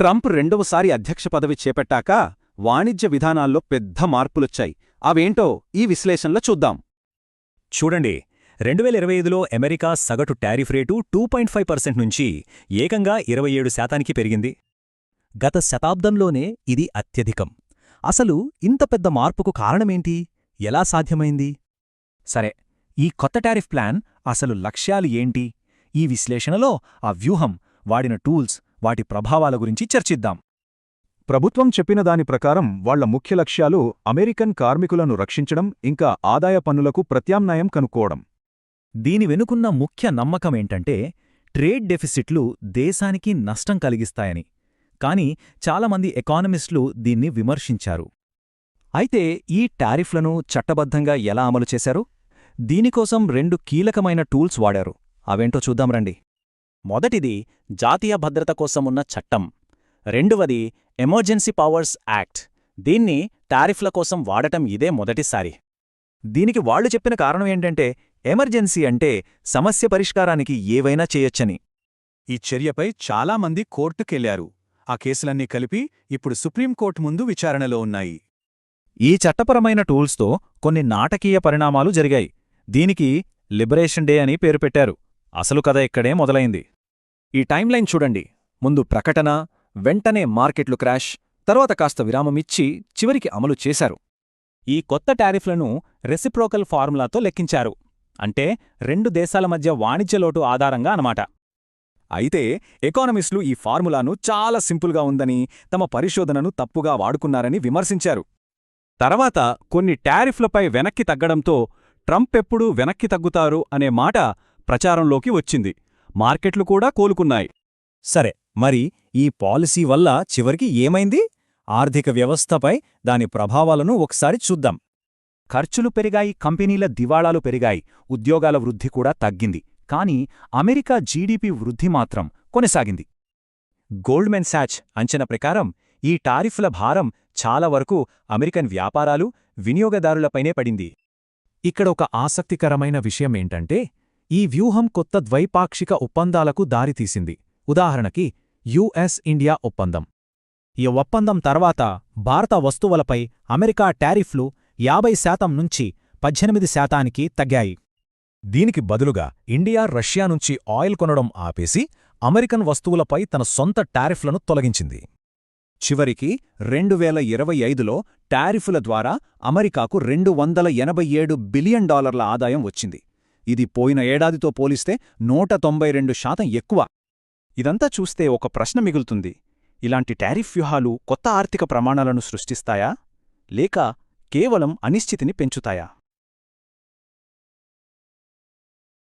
Trump రెండవసారి అధ్యక్ష పదవి చేపట్టాక వాణిజ్య విధానాల్లో పెద్ద మార్పులొచ్చాయి. అవేంటో ఈ విశ్లేషణలో చూద్దాం. చూడండి, 2025లో అమెరికా సగటు టారిఫ్ రేటు 2.5% నుంచి ఏకంగా 27% పెరిగింది. గత శతాబ్దంలోనే ఇది అత్యధికం. అసలు ఇంత పెద్ద మార్పుకు కారణమేంటి? ఎలా సాధ్యమైంది? సరే, ఈ కొత్త టారిఫ్ ప్లాన్ అసలు లక్ష్యాలు ఏంటి? ఈ విశ్లేషణలో ఆ వ్యూహం, వాడిన టూల్స్, వాటి ప్రభావాల గురించి చర్చిద్దాం. ప్రభుత్వం చెప్పిన దాని ప్రకారం వాళ్ల ముఖ్య లక్ష్యాలు అమెరికన్ కార్మికులను రక్షించడం, ఇంకా ఆదాయ పన్నులకు ప్రత్యామ్నాయం కనుక్కోవడం. దీని వెనుకున్న ముఖ్య నమ్మకమేంటంటే ట్రేడ్ డెఫిసిట్లు దేశానికి నష్టం కలిగిస్తాయని. కాని చాలామంది ఎకానమిస్టులు దీన్ని విమర్శించారు. అయితే ఈ టారిఫ్లను చట్టబద్ధంగా ఎలా అమలు చేశారు? దీనికోసం 2 కీలకమైన టూల్స్ వాడారు. అవేంటో చూద్దాం రండి. మొదటిది జాతీయ భద్రత కోసమున్న చట్టం. రెండవది ఎమర్జెన్సీ పవర్స్ యాక్ట్. దీన్ని టారిఫ్ల కోసం వాడటం ఇదే మొదటిసారి. దీనికి వాళ్లు చెప్పిన కారణం ఏంటంటే ఎమర్జెన్సీ అంటే సమస్య పరిష్కారానికి ఏవైనా చేయొచ్చని. ఈ చర్యపై చాలామంది కోర్టుకెళ్లారు. ఆ కేసులన్నీ కలిపి ఇప్పుడు సుప్రీంకోర్టు ముందు విచారణలో ఉన్నాయి. ఈ చట్టపరమైన టూల్స్తో కొన్ని నాటకీయ పరిణామాలు జరిగాయి. దీనికి లిబరేషన్ డే అని పేరు పెట్టారు. అసలు కథ ఇక్కడే మొదలైంది. ఈ టైంలైన్ చూడండి. ముందు ప్రకటన, వెంటనే మార్కెట్లు క్రాష్, తర్వాత కాస్త విరామమిచ్చి చివరికి అమలు చేశారు. ఈ కొత్త టారిఫ్లను రెసిప్రోకల్ ఫార్ములాతో లెక్కించారు. అంటే 2 దేశాల మధ్య వాణిజ్య లోటు ఆధారంగా అన్నమాట. అయితే ఎకానమిస్టులు ఈ ఫార్ములాను చాలా సింపుల్గా ఉందని, తమ పరిశోధనను తప్పుగా వాడుకున్నారని విమర్శించారు. తర్వాత కొన్ని టారిఫ్లపై వెనక్కి తగ్గడంతో ట్రంప్ ఎప్పుడు వెనక్కి తగ్గుతారు అనే మాట ప్రచారంలోకి వచ్చింది. మార్కెట్లు కూడా కోలుకున్నాయి. సరే, మరి ఈ పాలసీ వల్ల చివరికి ఏమైంది? ఆర్థిక వ్యవస్థపై దాని ప్రభావాలను ఒకసారి చూద్దాం. ఖర్చులు పెరిగాయి, కంపెనీల దివాళాలు పెరిగాయి, ఉద్యోగాల వృద్ధి కూడా తగ్గింది. కానీ అమెరికా జీడీపీ వృద్ధి మాత్రం కొనసాగింది. గోల్డ్మెన్ సాచ్ అంచనా ప్రకారం ఈ టారిఫ్ల భారం చాలా వరకు అమెరికన్ వ్యాపారాలు, వినియోగదారులపైనే పడింది. ఇక్కడ ఒక ఆసక్తికరమైన విషయమేంటంటే ఈ వ్యూహం కొత్త ద్వైపాక్షిక ఒప్పందాలకు దారితీసింది. ఉదాహరణకి యుఎస్-ఇండియా ఒప్పందం. ఈ ఒప్పందం తర్వాత భారత వస్తువులపై అమెరికా టారిఫ్లు 50% నుంచి 18%కి తగ్గాయి. దీనికి బదులుగా ఇండియా రష్యా నుంచి ఆయిల్ కొనడం ఆపేసి అమెరికన్ వస్తువులపై తన సొంత టారిఫ్లను తొలగించింది. చివరికి 2025లో టారిఫుల ద్వారా అమెరికాకు $287 బిలియన్ ఆదాయం వచ్చింది. ఇది పోయిన ఏడాదితో పోలిస్తే 192% ఎక్కువ. ఇదంతా చూస్తే ఒక ప్రశ్న మిగులుతుంది. ఇలాంటి టారిఫ్ వ్యూహాలు కొత్త ఆర్థిక ప్రమాణాలను సృష్టిస్తాయా? లేక కేవలం అనిశ్చితిని పెంచుతాయా?